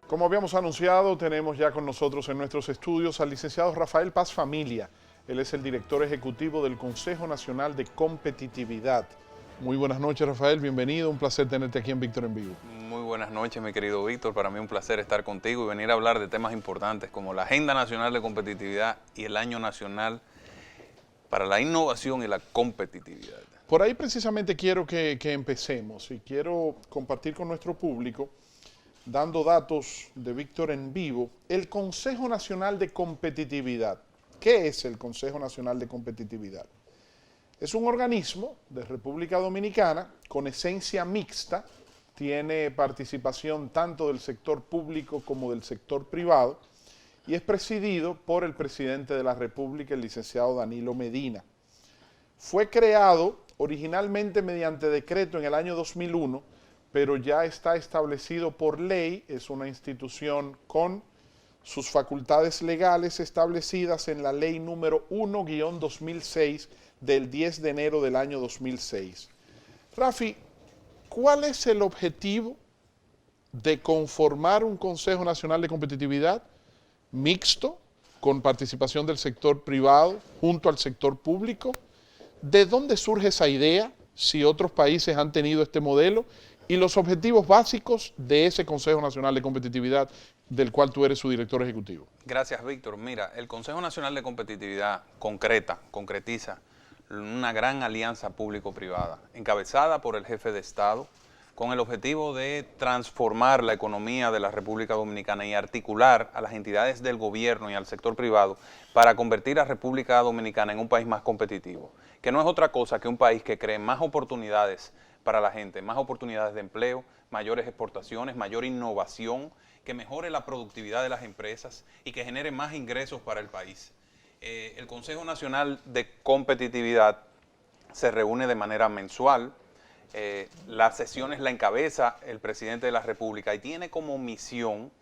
Como habíamos anunciado, tenemos ya con nosotros en nuestros estudios al licenciado Rafael Paz Familia. Él es el director ejecutivo del Consejo Nacional de Competitividad. Muy buenas noches, Rafael, bienvenido, un placer tenerte aquí en Víctor en Vivo. Muy buenas noches, mi querido Víctor, para mí un placer estar contigo y venir a hablar de temas importantes como la Agenda Nacional de Competitividad y el Año Nacional para la Innovación y la Competitividad. Por ahí precisamente quiero que empecemos y quiero compartir con nuestro público, dando datos de Víctor en Vivo, el Consejo Nacional de Competitividad. ¿Qué es el Consejo Nacional de Competitividad? Es un organismo de República Dominicana con esencia mixta, tiene participación tanto del sector público como del sector privado y es presidido por el presidente de la República, el licenciado Danilo Medina. Fue creado originalmente mediante decreto en el año 2001, pero ya está establecido por ley, es una institución con sus facultades legales establecidas en la ley número 1-2006 del 10 de enero del año 2006. Rafi, ¿cuál es el objetivo de conformar un Consejo Nacional de Competitividad mixto, con participación del sector privado junto al sector público? ¿De dónde surge esa idea, si otros países han tenido este modelo, y los objetivos básicos de ese Consejo Nacional de Competitividad del cual tú eres su director ejecutivo? Gracias, Víctor. Mira, el Consejo Nacional de Competitividad concretiza una gran alianza público-privada, encabezada por el jefe de Estado, con el objetivo de transformar la economía de la República Dominicana y articular a las entidades del gobierno y al sector privado para convertir a República Dominicana en un país más competitivo, que no es otra cosa que un país que cree más oportunidades para la gente, más oportunidades de empleo, mayores exportaciones, mayor innovación, que mejore la productividad de las empresas y que genere más ingresos para el país. El Consejo Nacional de Competitividad se reúne de manera mensual. Las sesiones la encabeza el presidente de la República y tiene como misión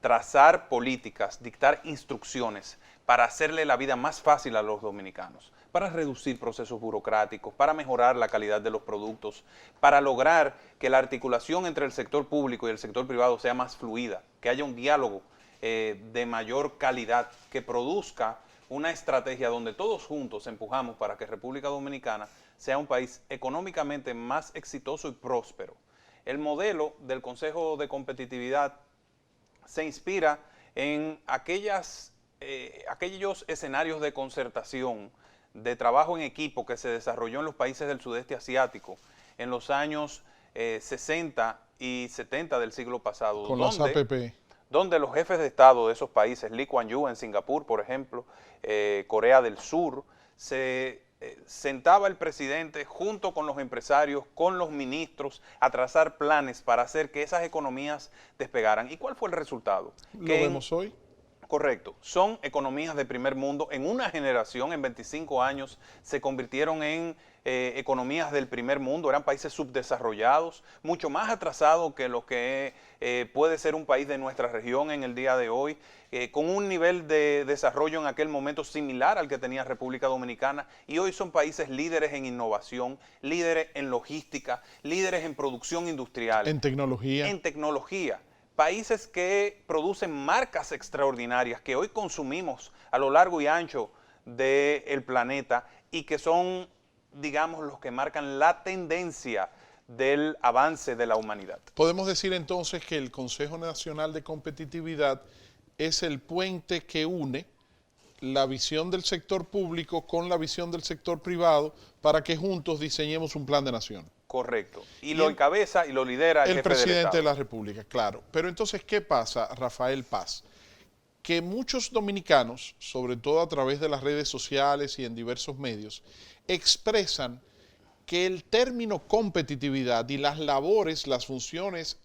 trazar políticas, dictar instrucciones para hacerle la vida más fácil a los dominicanos, para reducir procesos burocráticos, para mejorar la calidad de los productos, para lograr que la articulación entre el sector público y el sector privado sea más fluida, que haya un diálogo de mayor calidad, que produzca una estrategia donde todos juntos empujamos para que República Dominicana sea un país económicamente más exitoso y próspero. El modelo del Consejo de Competitividad se inspira en aquellos escenarios de concertación, de trabajo en equipo que se desarrolló en los países del sudeste asiático en los años 60 y 70 del siglo pasado. Con las APP. Donde los jefes de Estado de esos países, Lee Kuan Yew en Singapur, por ejemplo, Corea del Sur, se sentaba el presidente junto con los empresarios, con los ministros, a trazar planes para hacer que esas economías despegaran. ¿Y cuál fue el resultado? Lo vemos hoy. Correcto, son economías de primer mundo. En una generación, en 25 años, se convirtieron en economías del primer mundo. Eran países subdesarrollados, mucho más atrasados que lo que puede ser un país de nuestra región en el día de hoy, con un nivel de desarrollo en aquel momento similar al que tenía República Dominicana, y hoy son países líderes en innovación, líderes en logística, líderes en producción industrial. En tecnología. En tecnología. Países que producen marcas extraordinarias que hoy consumimos a lo largo y ancho del planeta y que son, digamos, los que marcan la tendencia del avance de la humanidad. Podemos decir entonces que el Consejo Nacional de Competitividad es el puente que une la visión del sector público con la visión del sector privado para que juntos diseñemos un plan de nación. Correcto. Y lo encabeza y lo lidera el presidente de la Estado. República, claro. Pero entonces, ¿qué pasa, Rafael Paz? Que muchos dominicanos, sobre todo a través de las redes sociales y en diversos medios, expresan que el término competitividad y las labores, las funciones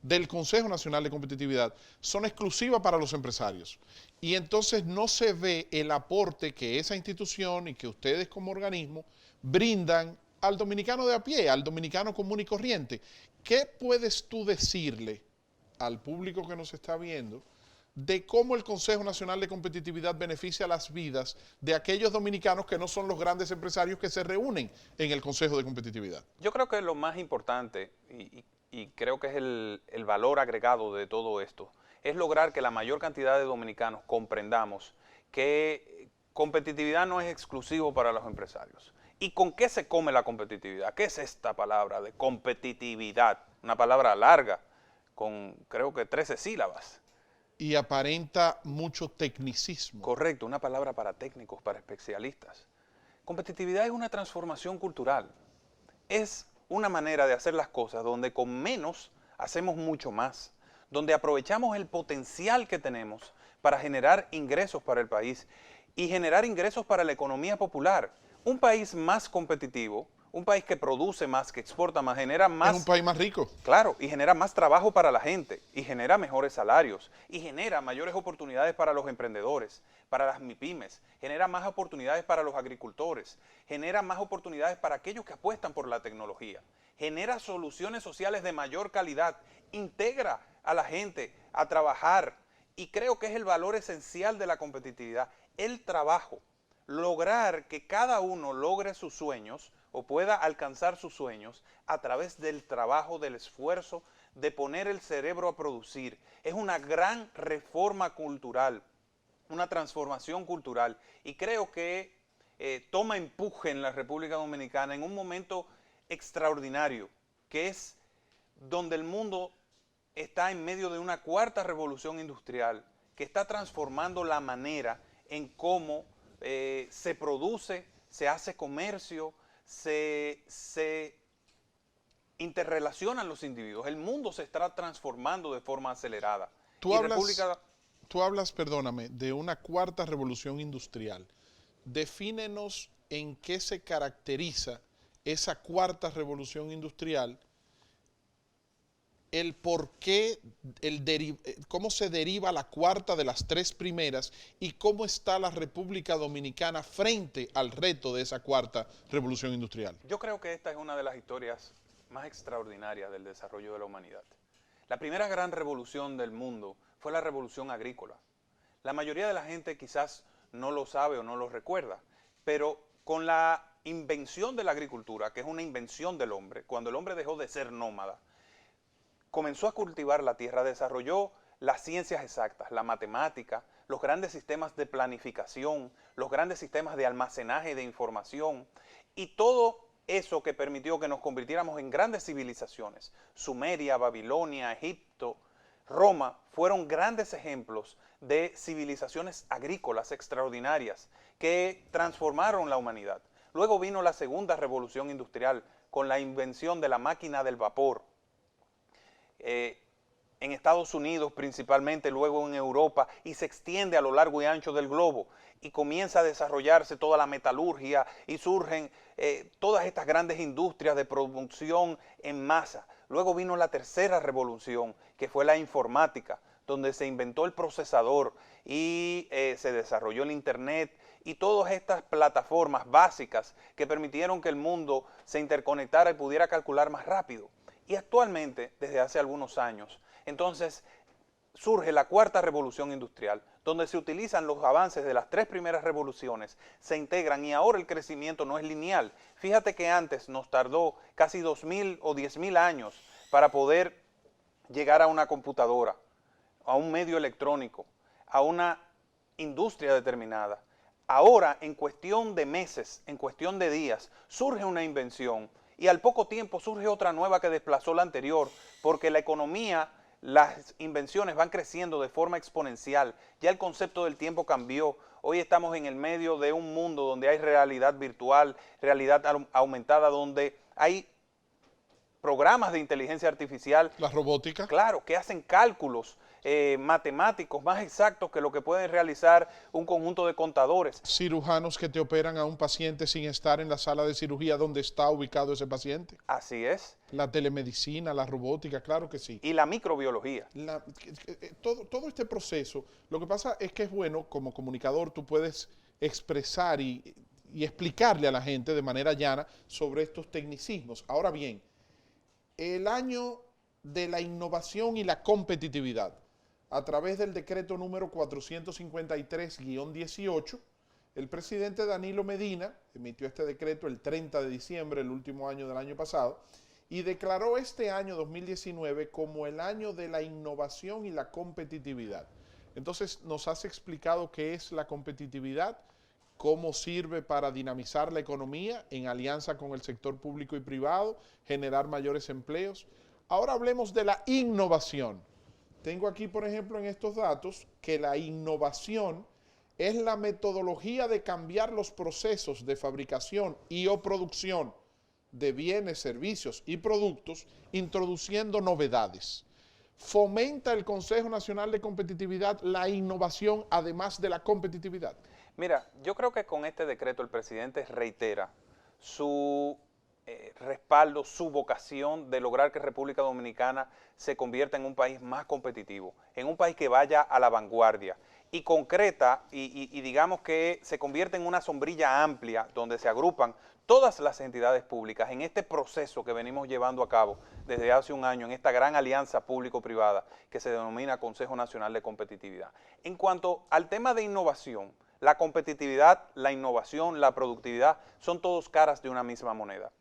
del Consejo Nacional de Competitividad son exclusivas para los empresarios. Y entonces no se ve el aporte que esa institución y que ustedes como organismo brindan al dominicano de a pie, al dominicano común y corriente. ¿Qué puedes tú decirle al público que nos está viendo de cómo el Consejo Nacional de Competitividad beneficia las vidas de aquellos dominicanos que no son los grandes empresarios que se reúnen en el Consejo de Competitividad? Yo creo que lo más importante, y creo que es el valor agregado de todo esto, es lograr que la mayor cantidad de dominicanos comprendamos que competitividad no es exclusivo para los empresarios. ¿Y con qué se come la competitividad? ¿Qué es esta palabra de competitividad? Una palabra larga, con creo que 13 sílabas. Y aparenta mucho tecnicismo. Correcto, una palabra para técnicos, para especialistas. Competitividad es una transformación cultural. Es una manera de hacer las cosas donde con menos hacemos mucho más, donde aprovechamos el potencial que tenemos para generar ingresos para el país y generar ingresos para la economía popular. Un país más competitivo, un país que produce más, que exporta más, genera más... Es un país más rico. Claro, y genera más trabajo para la gente, y genera mejores salarios, y genera mayores oportunidades para los emprendedores, para las MIPYMES, genera más oportunidades para los agricultores, genera más oportunidades para aquellos que apuestan por la tecnología, genera soluciones sociales de mayor calidad, integra a la gente a trabajar, y creo que es el valor esencial de la competitividad, el trabajo, lograr que cada uno logre sus sueños, o pueda alcanzar sus sueños a través del trabajo, del esfuerzo, de poner el cerebro a producir. Es una gran reforma cultural, una transformación cultural, y creo que toma empuje en la República Dominicana en un momento extraordinario, que es donde el mundo está en medio de una cuarta revolución industrial, que está transformando la manera en cómo se produce, se hace comercio, se interrelacionan los individuos. El mundo se está transformando de forma acelerada. Tú hablas, perdóname, de una cuarta revolución industrial. Defínenos en qué se caracteriza esa cuarta revolución industrial, el por qué, cómo se deriva la cuarta de las tres primeras y cómo está la República Dominicana frente al reto de esa cuarta revolución industrial. Yo creo que esta es una de las historias más extraordinarias del desarrollo de la humanidad. La primera gran revolución del mundo fue la revolución agrícola. La mayoría de la gente quizás no lo sabe o no lo recuerda, pero con la invención de la agricultura, que es una invención del hombre, cuando el hombre dejó de ser nómada, comenzó a cultivar la tierra, desarrolló las ciencias exactas, la matemática, los grandes sistemas de planificación, los grandes sistemas de almacenaje de información y todo eso que permitió que nos convirtiéramos en grandes civilizaciones. Sumeria, Babilonia, Egipto, Roma fueron grandes ejemplos de civilizaciones agrícolas extraordinarias que transformaron la humanidad. Luego vino la segunda revolución industrial con la invención de la máquina del vapor, en Estados Unidos principalmente, luego en Europa, y se extiende a lo largo y ancho del globo, y comienza a desarrollarse toda la metalurgia, y surgen todas estas grandes industrias de producción en masa. Luego vino la tercera revolución, que fue la informática, donde se inventó el procesador, y se desarrolló el internet, y todas estas plataformas básicas que permitieron que el mundo se interconectara y pudiera calcular más rápido. Y actualmente, desde hace algunos años, entonces surge la cuarta revolución industrial, donde se utilizan los avances de las tres primeras revoluciones, se integran y ahora el crecimiento no es lineal. Fíjate que antes nos tardó casi 2.000 o 10.000 años para poder llegar a una computadora, a un medio electrónico, a una industria determinada. Ahora, en cuestión de meses, en cuestión de días, surge una invención y al poco tiempo surge otra nueva que desplazó la anterior, porque la economía, las invenciones van creciendo de forma exponencial. Ya el concepto del tiempo cambió. Hoy estamos en el medio de un mundo donde hay realidad virtual, realidad aumentada, donde hay programas de inteligencia artificial. La robótica. Claro, que hacen cálculos matemáticos más exactos que lo que pueden realizar un conjunto de contadores. Cirujanos que te operan a un paciente sin estar en la sala de cirugía donde está ubicado ese paciente. Así es. La telemedicina, la robótica, claro que sí. Y la microbiología. Todo este proceso, lo que pasa es que es bueno, como comunicador, tú puedes expresar y explicarle a la gente de manera llana sobre estos tecnicismos. Ahora bien, el año de la innovación y la competitividad, a través del decreto número 453-18, el presidente Danilo Medina emitió este decreto el 30 de diciembre, el último año del año pasado, y declaró este año 2019 como el año de la innovación y la competitividad. Entonces nos has explicado qué es la competitividad, cómo sirve para dinamizar la economía en alianza con el sector público y privado, generar mayores empleos. Ahora hablemos de la innovación. Tengo aquí, por ejemplo, en estos datos, que la innovación es la metodología de cambiar los procesos de fabricación y o producción de bienes, servicios y productos, introduciendo novedades. ¿Fomenta el Consejo Nacional de Competitividad la innovación además de la competitividad? Mira, yo creo que con este decreto el presidente reitera su respaldo, su vocación de lograr que República Dominicana se convierta en un país más competitivo, en un país que vaya a la vanguardia y concreta y digamos que se convierte en una sombrilla amplia donde se agrupan todas las entidades públicas en este proceso que venimos llevando a cabo desde hace un año en esta gran alianza público-privada que se denomina Consejo Nacional de Competitividad. En cuanto al tema de innovación, la competitividad, la innovación, la productividad son todos caras de una misma moneda.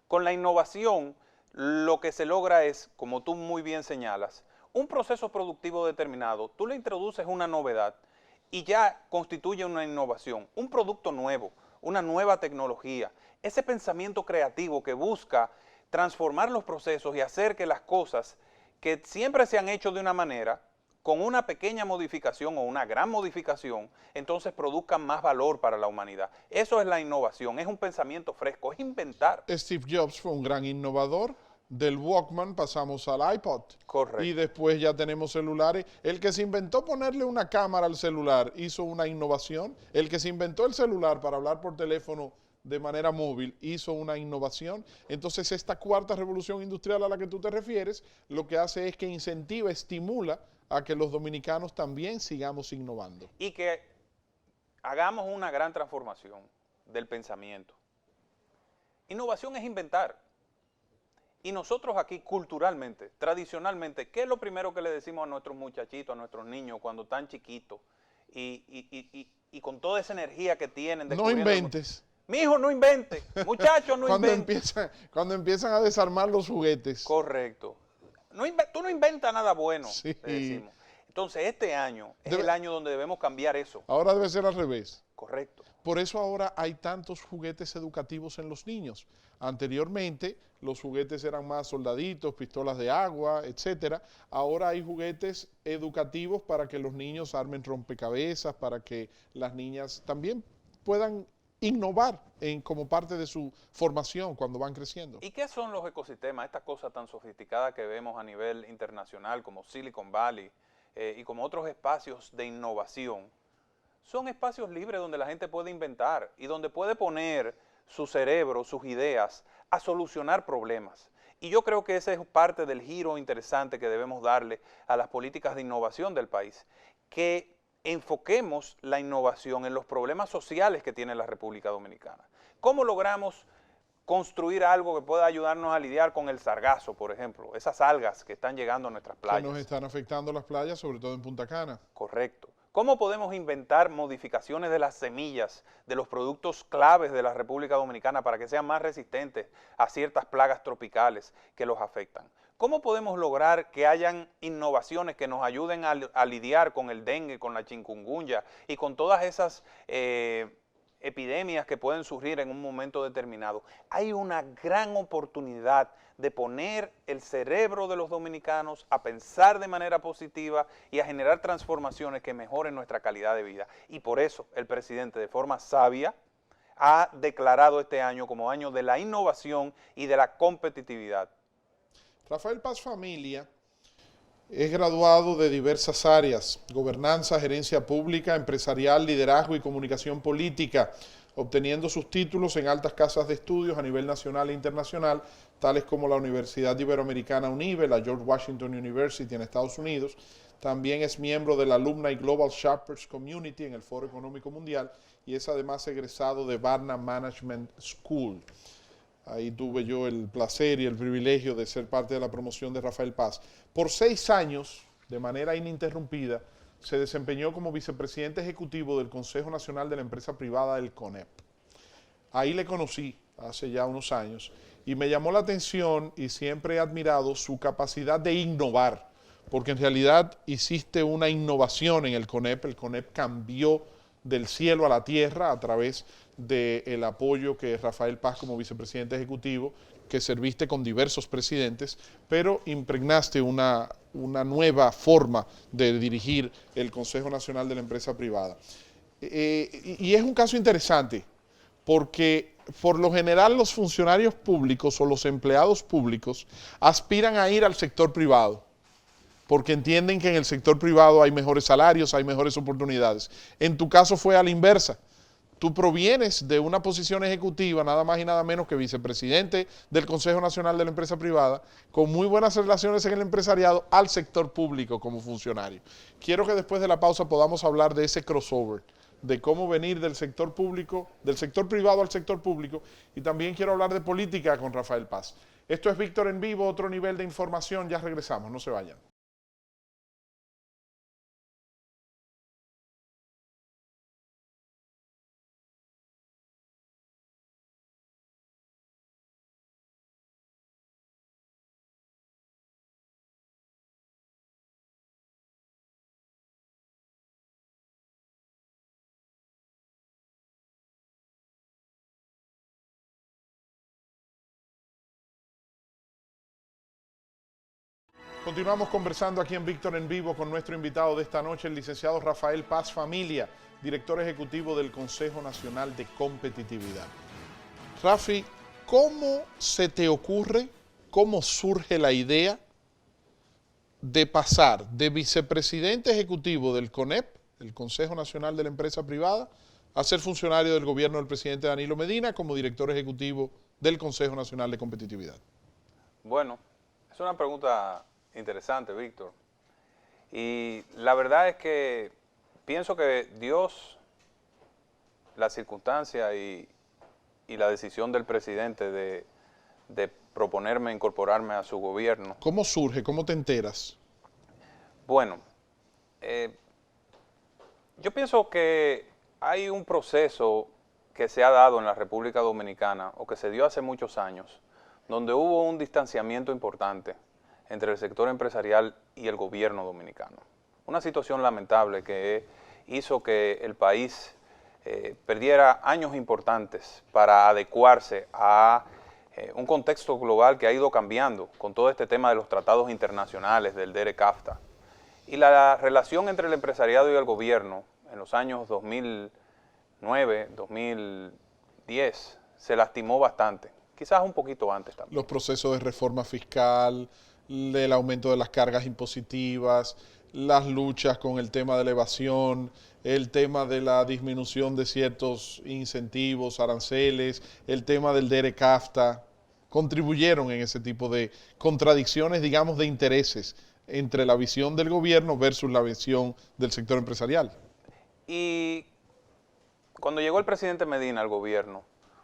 Con la innovación, lo que se logra es, como tú muy bien señalas, un proceso productivo determinado, tú le introduces una novedad y ya constituye una innovación, un producto nuevo, una nueva tecnología, ese pensamiento creativo que busca transformar los procesos y hacer que las cosas que siempre se han hecho de una manera, con una pequeña modificación o una gran modificación, entonces produzcan más valor para la humanidad. Eso es la innovación, es un pensamiento fresco, es inventar. Steve Jobs fue un gran innovador. Del Walkman pasamos al iPod. Correcto. Y después ya tenemos celulares. El que se inventó ponerle una cámara al celular hizo una innovación. El que se inventó el celular para hablar por teléfono de manera móvil hizo una innovación. Entonces esta cuarta revolución industrial a la que tú te refieres, lo que hace es que incentiva, estimula a que los dominicanos también sigamos innovando. Y que hagamos una gran transformación del pensamiento. Innovación es inventar. Y nosotros aquí culturalmente, tradicionalmente, ¿qué es lo primero que le decimos a nuestros muchachitos, a nuestros niños cuando están chiquitos y con toda esa energía que tienen? No inventes. Mijo, no invente. Muchacho, no invente. Cuando empiezan a desarmar los juguetes. Correcto. Tú no inventas nada bueno, sí, le decimos. Entonces, este año es el año donde debemos cambiar eso. Ahora debe ser al revés. Correcto. Por eso ahora hay tantos juguetes educativos en los niños. Anteriormente los juguetes eran más soldaditos, pistolas de agua, etcétera. Ahora hay juguetes educativos para que los niños armen rompecabezas, para que las niñas también puedan innovar como parte de su formación cuando van creciendo. ¿Y qué son los ecosistemas, estas cosas tan sofisticadas que vemos a nivel internacional como Silicon Valley y como otros espacios de innovación? Son espacios libres donde la gente puede inventar y donde puede poner su cerebro, sus ideas, a solucionar problemas. Y yo creo que ese es parte del giro interesante que debemos darle a las políticas de innovación del país, que enfoquemos la innovación en los problemas sociales que tiene la República Dominicana. ¿Cómo logramos construir algo que pueda ayudarnos a lidiar con el sargazo, por ejemplo, esas algas que están llegando a nuestras playas? Que nos están afectando las playas, sobre todo en Punta Cana. Correcto. ¿Cómo podemos inventar modificaciones de las semillas, de los productos claves de la República Dominicana para que sean más resistentes a ciertas plagas tropicales que los afectan? ¿Cómo podemos lograr que hayan innovaciones que nos ayuden a lidiar con el dengue, con la chikungunya y con todas esas epidemias que pueden surgir en un momento determinado? Hay una gran oportunidad de poner el cerebro de los dominicanos a pensar de manera positiva y a generar transformaciones que mejoren nuestra calidad de vida. Y por eso el presidente, de forma sabia, ha declarado este año como año de la innovación y de la competitividad. Rafael Paz Familia es graduado de diversas áreas: gobernanza, gerencia pública, empresarial, liderazgo y comunicación política, obteniendo sus títulos en altas casas de estudios a nivel nacional e internacional, tales como la Universidad Iberoamericana UNIBE, la George Washington University en Estados Unidos. También es miembro de la Alumni Global Shoppers Community en el Foro Económico Mundial y es además egresado de Barna Management School. Ahí tuve yo el placer y el privilegio de ser parte de la promoción de Rafael Paz. Por 6 años, de manera ininterrumpida, se desempeñó como vicepresidente ejecutivo del Consejo Nacional de la Empresa Privada del CONEP. Ahí le conocí hace ya unos años y me llamó la atención y siempre he admirado su capacidad de innovar, porque en realidad hiciste una innovación en el CONEP. El CONEP cambió del cielo a la tierra a través del apoyo que Rafael Paz como vicepresidente ejecutivo, que serviste con diversos presidentes, pero impregnaste una nueva forma de dirigir el Consejo Nacional de la Empresa Privada. Y es un caso interesante, porque por lo general los funcionarios públicos o los empleados públicos aspiran a ir al sector privado, porque entienden que en el sector privado hay mejores salarios, hay mejores oportunidades. En tu caso fue a la inversa. Tú provienes de una posición ejecutiva, nada más y nada menos que vicepresidente del Consejo Nacional de la Empresa Privada, con muy buenas relaciones en el empresariado, al sector público como funcionario. Quiero que después de la pausa podamos hablar de ese crossover, de cómo venir del sector público, del sector privado al sector público, y también quiero hablar de política con Rafael Paz. Esto es Víctor en Vivo, otro nivel de información, ya regresamos, no se vayan. Continuamos conversando aquí en Víctor en Vivo con nuestro invitado de esta noche, el licenciado Rafael Paz Familia, director ejecutivo del Consejo Nacional de Competitividad. Rafi, ¿cómo se te ocurre, cómo surge la idea de pasar de vicepresidente ejecutivo del CONEP, el Consejo Nacional de la Empresa Privada, a ser funcionario del gobierno del presidente Danilo Medina como director ejecutivo del Consejo Nacional de Competitividad? Bueno, es una pregunta interesante, Víctor. Y la verdad es que pienso que Dios, la circunstancia y la decisión del presidente de proponerme incorporarme a su gobierno. ¿Cómo surge? ¿Cómo te enteras? Bueno, yo pienso que hay un proceso que se ha dado en la República Dominicana, o que se dio hace muchos años, donde hubo un distanciamiento importante entre el sector empresarial y el gobierno dominicano. Una situación lamentable que hizo que el país perdiera años importantes para adecuarse a un contexto global que ha ido cambiando con todo este tema de los tratados internacionales, del DERE-CAFTA. Y la relación entre el empresariado y el gobierno en los años 2009, 2010, se lastimó bastante, quizás un poquito antes también. Los procesos de reforma fiscal, el aumento de las cargas impositivas, las luchas con el tema de la evasión, el tema de la disminución de ciertos incentivos, aranceles, el tema del DERE-CAFTA, contribuyeron en ese tipo de contradicciones, digamos, de intereses entre la visión del gobierno versus la visión del sector empresarial. Y cuando llegó el presidente Medina al gobierno,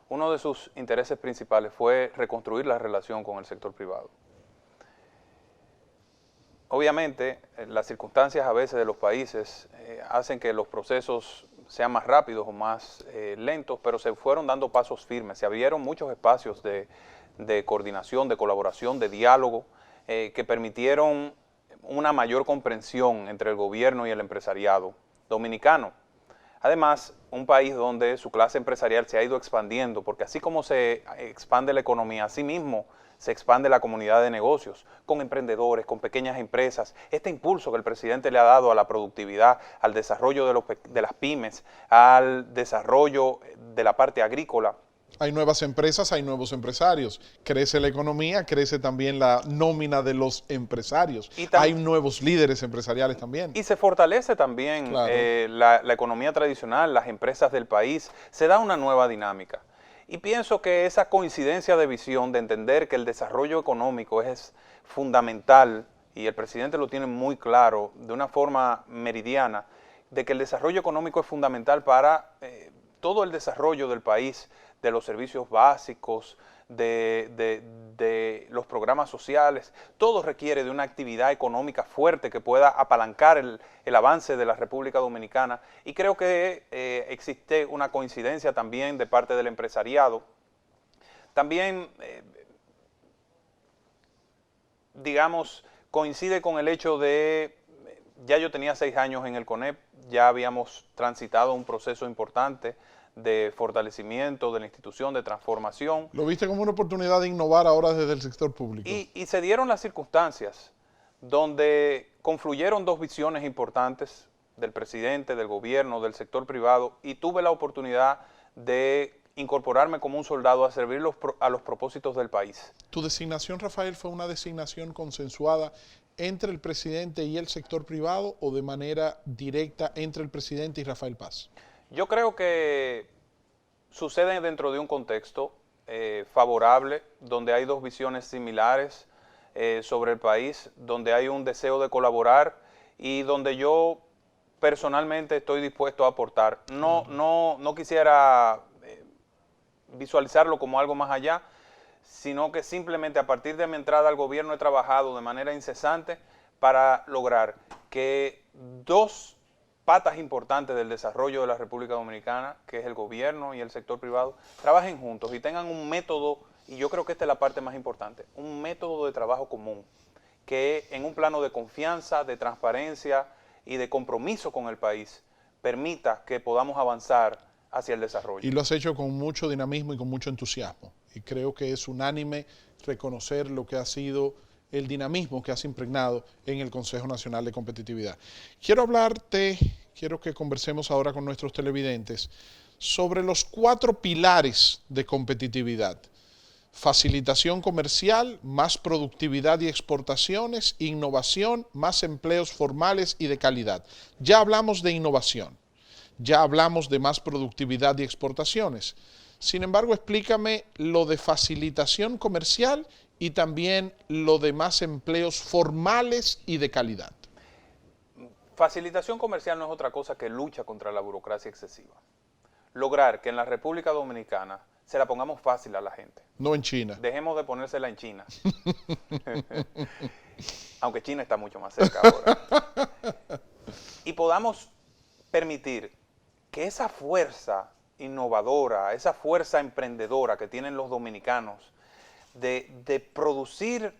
uno de sus intereses principales fue reconstruir la relación con el sector privado. Obviamente, las circunstancias a veces de los países hacen que los procesos sean más rápidos o más lentos, pero se fueron dando pasos firmes. Se abrieron muchos espacios de coordinación, de colaboración, de diálogo, que permitieron una mayor comprensión entre el gobierno y el empresariado dominicano. Además, un país donde su clase empresarial se ha ido expandiendo, porque así como se expande la economía, así mismo se expande la comunidad de negocios, con emprendedores, con pequeñas empresas. Este impulso que el presidente le ha dado a la productividad, al desarrollo de las pymes, al desarrollo de la parte agrícola. Hay nuevas empresas, hay nuevos empresarios. Crece la economía, crece también la nómina de los empresarios. Hay nuevos líderes empresariales también. Y se fortalece también, claro, la economía tradicional, las empresas del país. Se da una nueva dinámica. Y pienso que esa coincidencia de visión, de entender que el desarrollo económico es fundamental, y el presidente lo tiene muy claro, de una forma meridiana, de que el desarrollo económico es fundamental para todo el desarrollo del país, de los servicios básicos, de los programas sociales. Todo requiere de una actividad económica fuerte que pueda apalancar el avance de la República Dominicana, y creo que existe una coincidencia también de parte del empresariado. También digamos, coincide con el hecho de, ya yo tenía 6 años en el CONEP, ya habíamos transitado un proceso importante de fortalecimiento de la institución, de transformación. ¿Lo viste como una oportunidad de innovar ahora desde el sector público? Y se dieron las circunstancias donde confluyeron dos visiones importantes del presidente, del gobierno, del sector privado, y tuve la oportunidad de incorporarme como un soldado a servir a los propósitos del país. ¿Tu designación, Rafael, fue una designación consensuada entre el presidente y el sector privado o de manera directa entre el presidente y Rafael Paz? Yo creo que sucede dentro de un contexto favorable, donde hay dos visiones similares sobre el país, donde hay un deseo de colaborar y donde yo personalmente estoy dispuesto a aportar. No quisiera visualizarlo como algo más allá, sino que simplemente a partir de mi entrada al gobierno he trabajado de manera incesante para lograr que dos patas importantes del desarrollo de la República Dominicana, que es el gobierno y el sector privado, trabajen juntos y tengan un método, y yo creo que esta es la parte más importante, un método de trabajo común, que en un plano de confianza, de transparencia y de compromiso con el país, permita que podamos avanzar hacia el desarrollo. Y lo has hecho con mucho dinamismo y con mucho entusiasmo. Y creo que es unánime reconocer lo que ha sido el dinamismo que has impregnado en el Consejo Nacional de Competitividad. Quiero que conversemos ahora con nuestros televidentes sobre los 4 pilares de competitividad. Facilitación comercial, más productividad y exportaciones, innovación, más empleos formales y de calidad. Ya hablamos de innovación, ya hablamos de más productividad y exportaciones. Sin embargo, explícame lo de facilitación comercial y también lo de más empleos formales y de calidad. Facilitación comercial no es otra cosa que lucha contra la burocracia excesiva. Lograr que en la República Dominicana se la pongamos fácil a la gente. No en China. Dejemos de ponérsela en China. Aunque China está mucho más cerca ahora. Y podamos permitir que esa fuerza innovadora, esa fuerza emprendedora que tienen los dominicanos de producir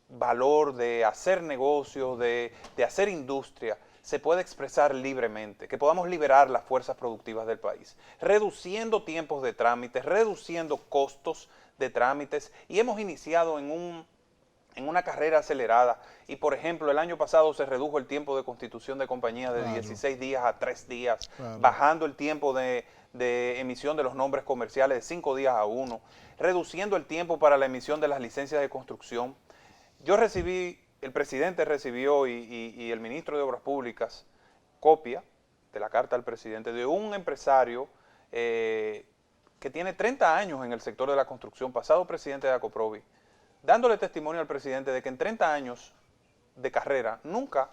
valor, de hacer negocios, de hacer industria, se puede expresar libremente, que podamos liberar las fuerzas productivas del país, reduciendo tiempos de trámites, reduciendo costos de trámites, y hemos iniciado en una carrera acelerada, y por ejemplo el año pasado se redujo el tiempo de constitución de compañías de 16 días a 3 días, bajando el tiempo de emisión de los nombres comerciales de 5 días a 1, reduciendo el tiempo para la emisión de las licencias de construcción. Yo recibí, el presidente recibió y el ministro de Obras Públicas copia de la carta al presidente de un empresario que tiene 30 años en el sector de la construcción, pasado presidente de Acoprovi, dándole testimonio al presidente de que en 30 años de carrera nunca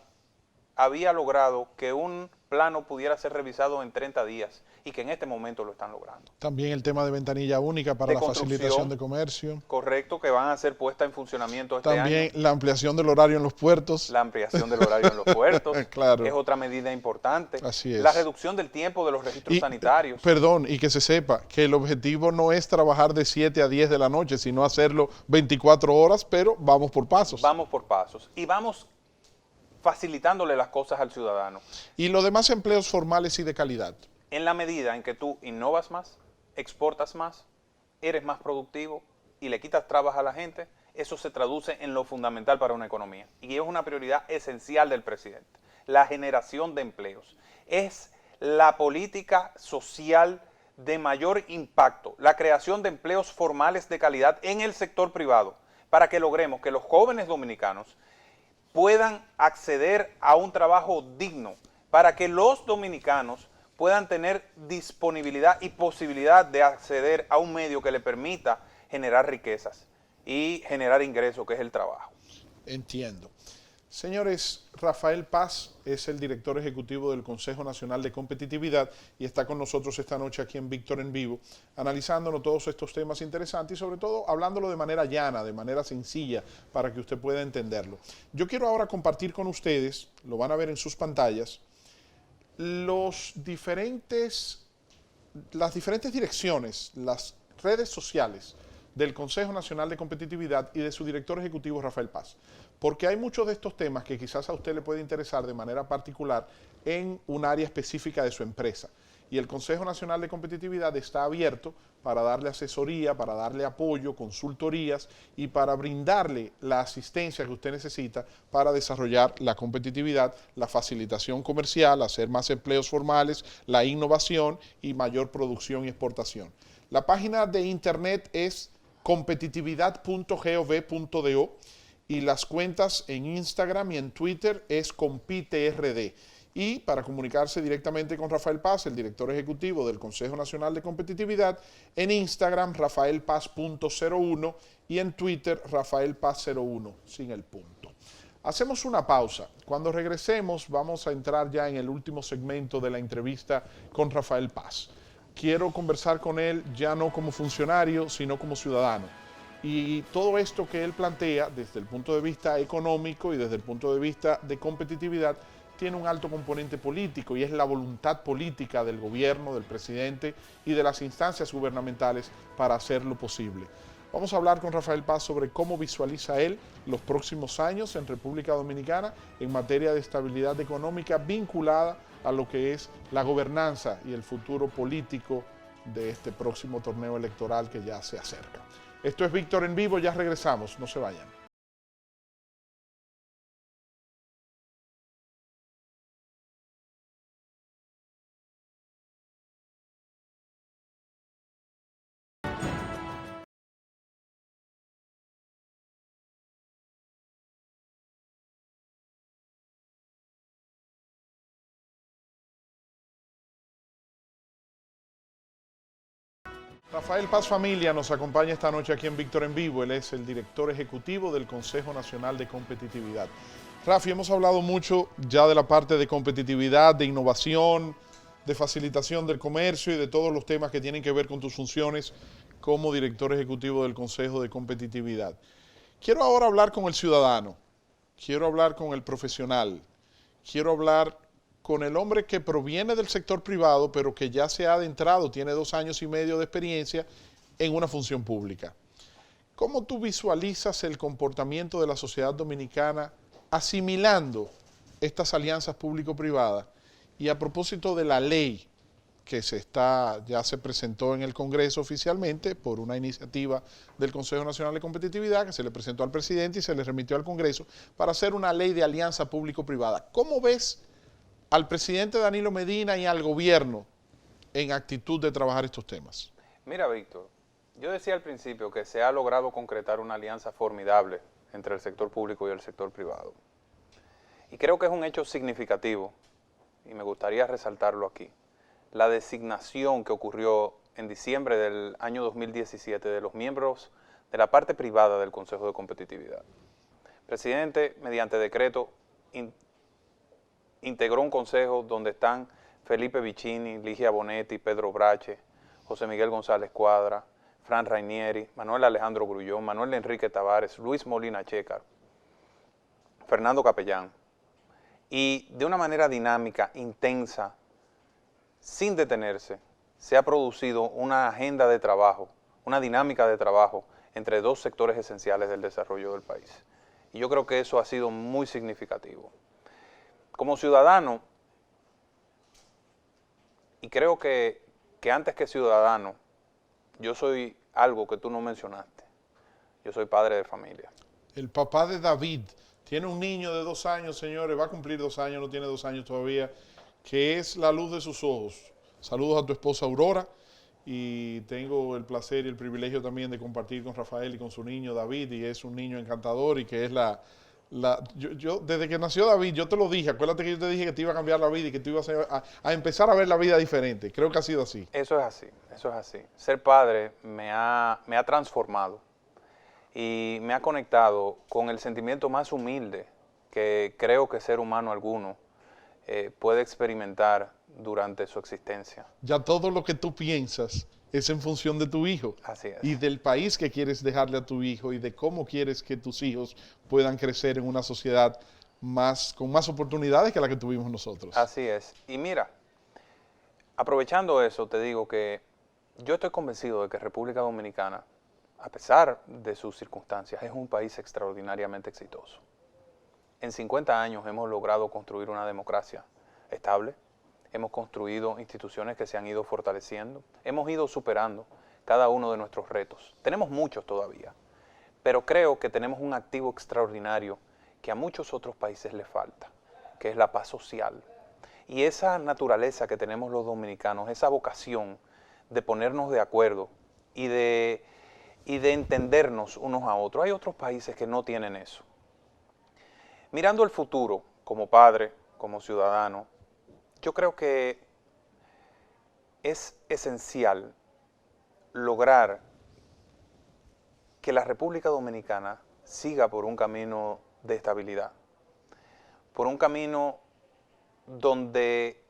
había logrado que un plano pudiera ser revisado en 30 días y que en este momento lo están logrando. También el tema de ventanilla única para la facilitación de comercio. Correcto, que van a ser puestas en funcionamiento este año. También la ampliación del horario en los puertos. La ampliación del horario en los puertos. Claro. Es otra medida importante. Así es. La reducción del tiempo de los registros sanitarios. Perdón, y que se sepa que el objetivo no es trabajar de 7 a 10 de la noche, sino hacerlo 24 horas, pero vamos por pasos. Vamos por pasos. Y vamos facilitándole las cosas al ciudadano. Y los demás empleos formales y de calidad. En la medida en que tú innovas más, exportas más, eres más productivo y le quitas trabas a la gente, eso se traduce en lo fundamental para una economía. Y es una prioridad esencial del presidente. La generación de empleos. Es la política social de mayor impacto, la creación de empleos formales de calidad en el sector privado, para que logremos que los jóvenes dominicanos puedan acceder a un trabajo digno, para que los dominicanos puedan tener disponibilidad y posibilidad de acceder a un medio que le permita generar riquezas y generar ingresos, que es el trabajo. Entiendo. Señores, Rafael Paz es el director ejecutivo del Consejo Nacional de Competitividad y está con nosotros esta noche aquí en Víctor en Vivo, analizándonos todos estos temas interesantes y sobre todo hablándolo de manera llana, de manera sencilla, para que usted pueda entenderlo. Yo quiero ahora compartir con ustedes, lo van a ver en sus pantallas, las diferentes direcciones, las redes sociales del Consejo Nacional de Competitividad y de su director ejecutivo Rafael Paz. Porque hay muchos de estos temas que quizás a usted le puede interesar de manera particular en un área específica de su empresa. Y el Consejo Nacional de Competitividad está abierto para darle asesoría, para darle apoyo, consultorías y para brindarle la asistencia que usted necesita para desarrollar la competitividad, la facilitación comercial, hacer más empleos formales, la innovación y mayor producción y exportación. La página de internet es competitividad.gov.do y las cuentas en Instagram y en Twitter es CompiteRD. Y para comunicarse directamente con Rafael Paz, el director ejecutivo del Consejo Nacional de Competitividad, en Instagram rafaelpaz.01 y en Twitter rafaelpaz01, sin el punto. Hacemos una pausa. Cuando regresemos vamos a entrar ya en el último segmento de la entrevista con Rafael Paz. Quiero conversar con él ya no como funcionario, sino como ciudadano. Y todo esto que él plantea desde el punto de vista económico y desde el punto de vista de competitividad tiene un alto componente político y es la voluntad política del gobierno, del presidente y de las instancias gubernamentales para hacerlo posible. Vamos a hablar con Rafael Paz sobre cómo visualiza él los próximos años en República Dominicana en materia de estabilidad económica vinculada a lo que es la gobernanza y el futuro político de este próximo torneo electoral que ya se acerca. Esto es Víctor en Vivo, ya regresamos, no se vayan. Rafael Paz Familia nos acompaña esta noche aquí en Víctor en Vivo. Él es el director ejecutivo del Consejo Nacional de Competitividad. Rafi, hemos hablado mucho ya de la parte de competitividad, de innovación, de facilitación del comercio y de todos los temas que tienen que ver con tus funciones como director ejecutivo del Consejo de Competitividad. Quiero ahora hablar con el ciudadano, quiero hablar con el profesional, quiero hablar con el hombre que proviene del sector privado, pero que ya se ha adentrado, tiene 2 años y medio de experiencia en una función pública. ¿Cómo tú visualizas el comportamiento de la sociedad dominicana asimilando estas alianzas público-privadas? Y a propósito de la ley que ya se presentó en el Congreso oficialmente por una iniciativa del Consejo Nacional de Competitividad que se le presentó al presidente y se le remitió al Congreso para hacer una ley de alianza público-privada. ¿Cómo ves al presidente Danilo Medina y al gobierno en actitud de trabajar estos temas? Mira, Víctor, yo decía al principio que se ha logrado concretar una alianza formidable entre el sector público y el sector privado. Y creo que es un hecho significativo, y me gustaría resaltarlo aquí, la designación que ocurrió en diciembre del año 2017 de los miembros de la parte privada del Consejo de Competitividad. El presidente, mediante decreto, integró un consejo donde están Felipe Vicini, Ligia Bonetti, Pedro Brache, José Miguel González Cuadra, Fran Rainieri, Manuel Alejandro Grullón, Manuel Enrique Tavares, Luis Molina Checar, Fernando Capellán. Y de una manera dinámica, intensa, sin detenerse, se ha producido una agenda de trabajo, una dinámica de trabajo entre 2 sectores esenciales del desarrollo del país. Y yo creo que eso ha sido muy significativo. Como ciudadano, y creo que antes que ciudadano, yo soy algo que tú no mencionaste. Yo soy padre de familia. El papá de David tiene un niño de 2 años, señores, va a cumplir 2 años, no tiene 2 años todavía, que es la luz de sus ojos. Saludos a tu esposa Aurora y tengo el placer y el privilegio también de compartir con Rafael y con su niño David, y es un niño encantador y que es yo desde que nació David, yo te lo dije, acuérdate que yo te dije que te iba a cambiar la vida y que tú ibas a empezar a ver la vida diferente. Creo que ha sido así. Eso es así, eso es así. Ser padre me ha transformado y me ha conectado con el sentimiento más humilde que creo que ser humano alguno puede experimentar durante su existencia. Ya todo lo que tú piensas es en función de tu hijo. Así es. Y del país que quieres dejarle a tu hijo y de cómo quieres que tus hijos puedan crecer en una sociedad con más oportunidades que la que tuvimos nosotros. Así es. Y mira, aprovechando eso, te digo que yo estoy convencido de que República Dominicana a pesar de sus circunstancias, es un país extraordinariamente exitoso. En 50 años hemos logrado construir una democracia estable, hemos construido instituciones que se han ido fortaleciendo, hemos ido superando cada uno de nuestros retos. Tenemos muchos todavía, pero creo que tenemos un activo extraordinario que a muchos otros países les falta, que es la paz social. Y esa naturaleza que tenemos los dominicanos, esa vocación de ponernos de acuerdo y de entendernos unos a otros. Hay otros países que no tienen eso. Mirando el futuro, como padre, como ciudadano, yo creo que es esencial lograr que la República Dominicana siga por un camino de estabilidad, por un camino donde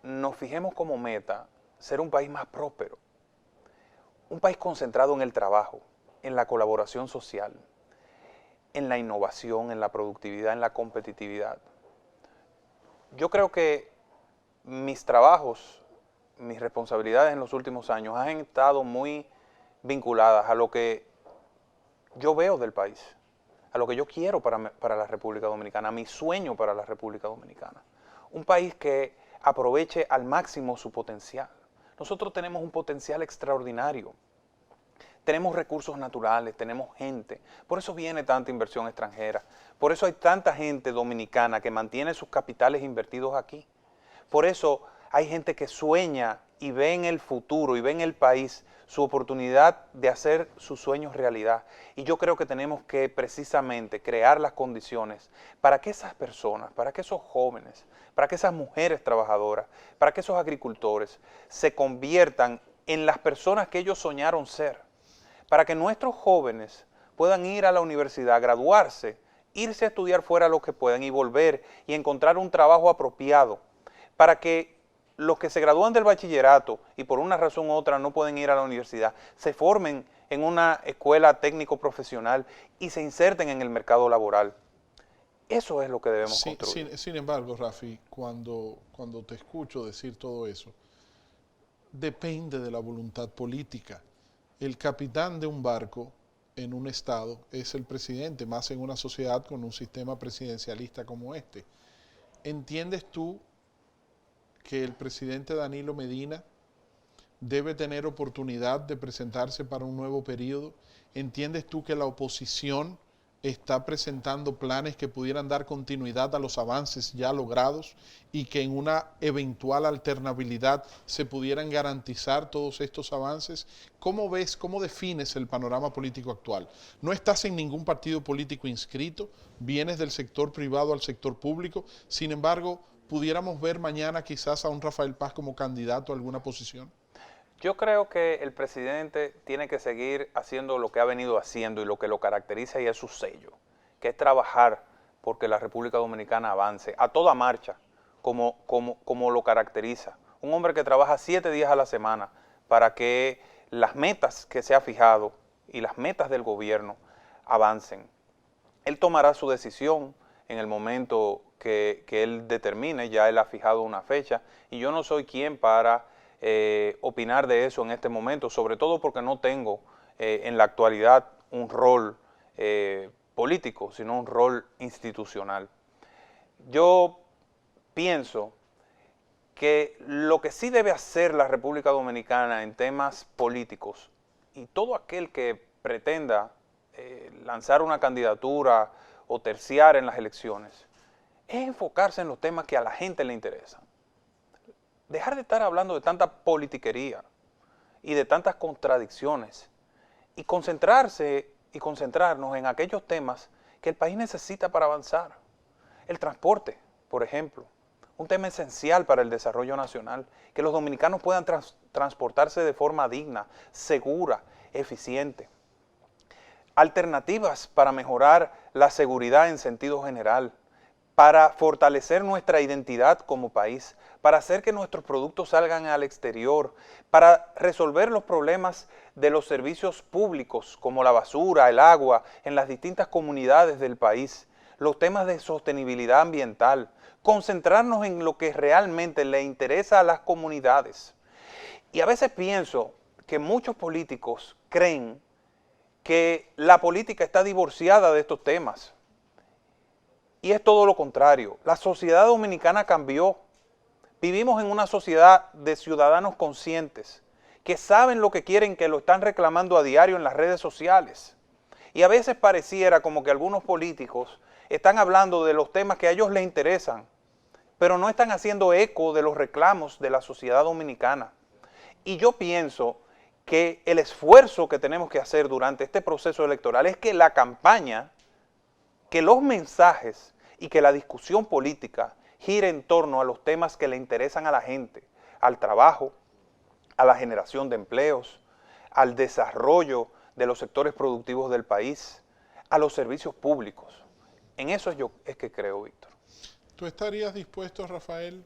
nos fijemos como meta ser un país más próspero, un país concentrado en el trabajo, en la colaboración social, en la innovación, en la productividad, en la competitividad. Yo creo que mis trabajos, mis responsabilidades en los últimos años han estado muy vinculadas a lo que yo veo del país, a lo que yo quiero para la República Dominicana, a mi sueño para la República Dominicana. Un país que aproveche al máximo su potencial. Nosotros tenemos un potencial extraordinario. Tenemos recursos naturales, tenemos gente. Por eso viene tanta inversión extranjera. Por eso hay tanta gente dominicana que mantiene sus capitales invertidos aquí. Por eso hay gente que sueña y ve en el futuro y ve en el país su oportunidad de hacer sus sueños realidad. Y yo creo que tenemos que precisamente crear las condiciones para que esas personas, para que esos jóvenes, para que esas mujeres trabajadoras, para que esos agricultores se conviertan en las personas que ellos soñaron ser. Para que nuestros jóvenes puedan ir a la universidad, graduarse, irse a estudiar fuera lo que puedan y volver y encontrar un trabajo apropiado. Para que los que se gradúan del bachillerato y por una razón u otra no pueden ir a la universidad, se formen en una escuela técnico-profesional y se inserten en el mercado laboral. Eso es lo que debemos construir. Sin embargo, Rafi, cuando te escucho decir todo eso, depende de la voluntad política. El capitán de un barco en un estado es el presidente, más en una sociedad con un sistema presidencialista como este. ¿Entiendes tú que el presidente Danilo Medina debe tener oportunidad de presentarse para un nuevo periodo? ¿Entiendes tú que la oposición está presentando planes que pudieran dar continuidad a los avances ya logrados y que en una eventual alternabilidad se pudieran garantizar todos estos avances? ¿Cómo ves, cómo defines el panorama político actual? No estás en ningún partido político inscrito, vienes del sector privado al sector público, sin embargo, ¿pudiéramos ver mañana quizás a un Rafael Paz como candidato a alguna posición? Yo creo que el presidente tiene que seguir haciendo lo que ha venido haciendo y lo que lo caracteriza y es su sello, que es trabajar porque la República Dominicana avance a toda marcha, como lo caracteriza. Un hombre que trabaja 7 días a la semana para que las metas que se ha fijado y las metas del gobierno avancen. Él tomará su decisión en el momento que él determine, ya él ha fijado una fecha y yo no soy quien para opinar de eso en este momento, sobre todo porque no tengo en la actualidad un rol político, sino un rol institucional. Yo pienso que lo que sí debe hacer la República Dominicana en temas políticos y todo aquel que pretenda lanzar una candidatura o terciar en las elecciones es enfocarse en los temas que a la gente le interesan. Dejar de estar hablando de tanta politiquería y de tantas contradicciones y concentrarse y concentrarnos en aquellos temas que el país necesita para avanzar. El transporte, por ejemplo, un tema esencial para el desarrollo nacional, que los dominicanos puedan transportarse de forma digna, segura, eficiente. Alternativas para mejorar la seguridad en sentido general, para fortalecer nuestra identidad como país, para hacer que nuestros productos salgan al exterior, para resolver los problemas de los servicios públicos como la basura, el agua, en las distintas comunidades del país, los temas de sostenibilidad ambiental, concentrarnos en lo que realmente le interesa a las comunidades. Y a veces pienso que muchos políticos creen que la política está divorciada de estos temas. Y es todo lo contrario. La sociedad dominicana cambió. Vivimos en una sociedad de ciudadanos conscientes que saben lo que quieren, que lo están reclamando a diario en las redes sociales. Y a veces pareciera como que algunos políticos están hablando de los temas que a ellos les interesan, pero no están haciendo eco de los reclamos de la sociedad dominicana. Y yo pienso que el esfuerzo que tenemos que hacer durante este proceso electoral es que la campaña, que los mensajes y que la discusión política gire en torno a los temas que le interesan a la gente, al trabajo, a la generación de empleos, al desarrollo de los sectores productivos del país, a los servicios públicos. En eso es que creo, Víctor. ¿Tú estarías dispuesto, Rafael,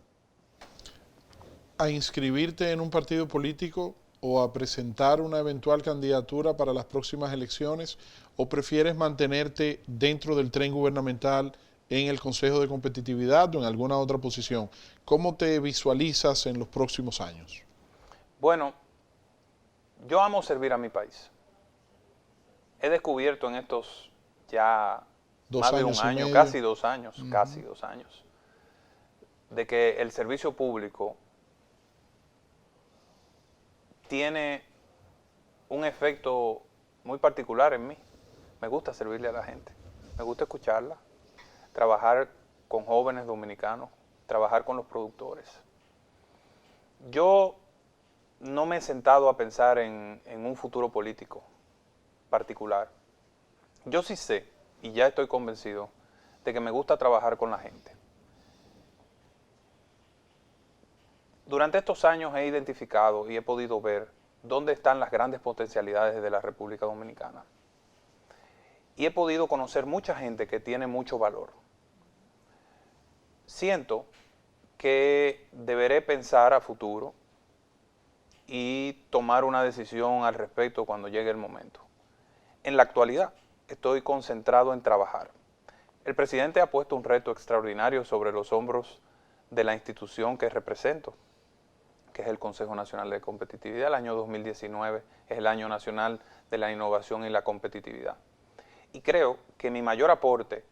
a inscribirte en un partido político o a presentar una eventual candidatura para las próximas elecciones, o prefieres mantenerte dentro del tren gubernamental en el Consejo de Competitividad o en alguna otra posición? ¿Cómo te visualizas en los próximos años? Bueno, yo amo servir a mi país. He descubierto en estos ya más de un año, casi 2 años, casi 2 años, de que el servicio público tiene un efecto muy particular en mí. Me gusta servirle a la gente, me gusta escucharla, trabajar con jóvenes dominicanos, trabajar con los productores. Yo no me he sentado a pensar en un futuro político particular. Yo sí sé, y ya estoy convencido, de que me gusta trabajar con la gente. Durante estos años he identificado y he podido ver dónde están las grandes potencialidades de la República Dominicana. Y he podido conocer mucha gente que tiene mucho valor. Siento que deberé pensar a futuro y tomar una decisión al respecto cuando llegue el momento. En la actualidad estoy concentrado en trabajar. El presidente ha puesto un reto extraordinario sobre los hombros de la institución que represento, que es el Consejo Nacional de Competitividad. El año 2019 es el Año Nacional de la Innovación y la Competitividad. Y creo que mi mayor aporte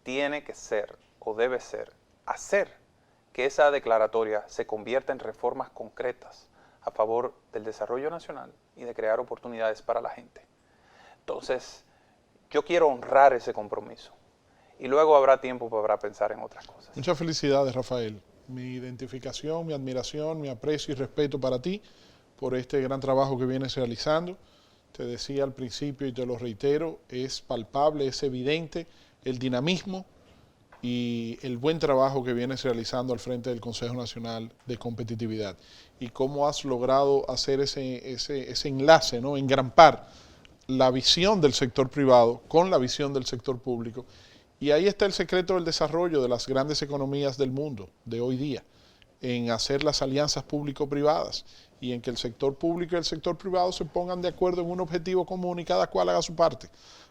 tiene que ser, o debe ser, hacer que esa declaratoria se convierta en reformas concretas a favor del desarrollo nacional y de crear oportunidades para la gente. Entonces, yo quiero honrar ese compromiso y luego habrá tiempo para pensar en otras cosas. Muchas felicidades, Rafael. Mi identificación, mi admiración, mi aprecio y respeto para ti por este gran trabajo que vienes realizando. Te decía al principio y te lo reitero, es palpable, es evidente el dinamismo y el buen trabajo que vienes realizando al frente del Consejo Nacional de Competitividad y cómo has logrado hacer ese enlace, ¿no? Engrampar la visión del sector privado con la visión del sector público. Y ahí está el secreto del desarrollo de las grandes economías del mundo de hoy día, en hacer las alianzas público-privadas y en que el sector público y el sector privado se pongan de acuerdo en un objetivo común y cada cual haga su parte.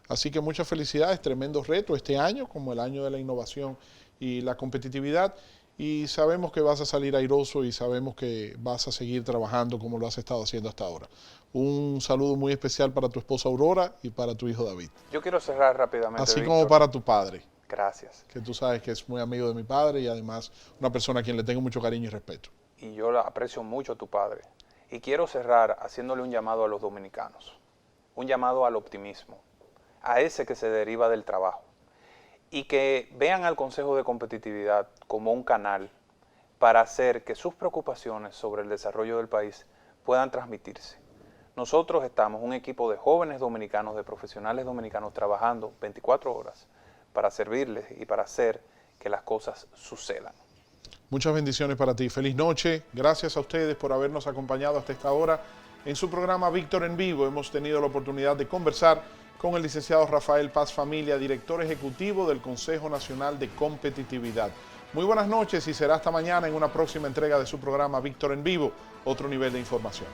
Así que muchas felicidades, tremendo reto este año, como el año de la innovación y la competitividad, y sabemos que vas a salir airoso y sabemos que vas a seguir trabajando como lo has estado haciendo hasta ahora. Un saludo muy especial para tu esposa Aurora y para tu hijo David. Yo quiero cerrar rápidamente, así Víctor, como para tu padre. Gracias. Que tú sabes que es muy amigo de mi padre y además una persona a quien le tengo mucho cariño y respeto. Y yo aprecio mucho a tu padre. Y quiero cerrar haciéndole un llamado a los dominicanos, un llamado al optimismo, a ese que se deriva del trabajo, y que vean al Consejo de Competitividad como un canal para hacer que sus preocupaciones sobre el desarrollo del país puedan transmitirse. Nosotros estamos un equipo de jóvenes dominicanos, de profesionales dominicanos, trabajando 24 horas para servirles y para hacer que las cosas sucedan. Muchas bendiciones para ti. Feliz noche. Gracias a ustedes por habernos acompañado hasta esta hora. En su programa Víctor en Vivo hemos tenido la oportunidad de conversar con el licenciado Rafael Paz Familia, director ejecutivo del Consejo Nacional de Competitividad. Muy buenas noches y será hasta mañana en una próxima entrega de su programa Víctor en Vivo, otro nivel de información.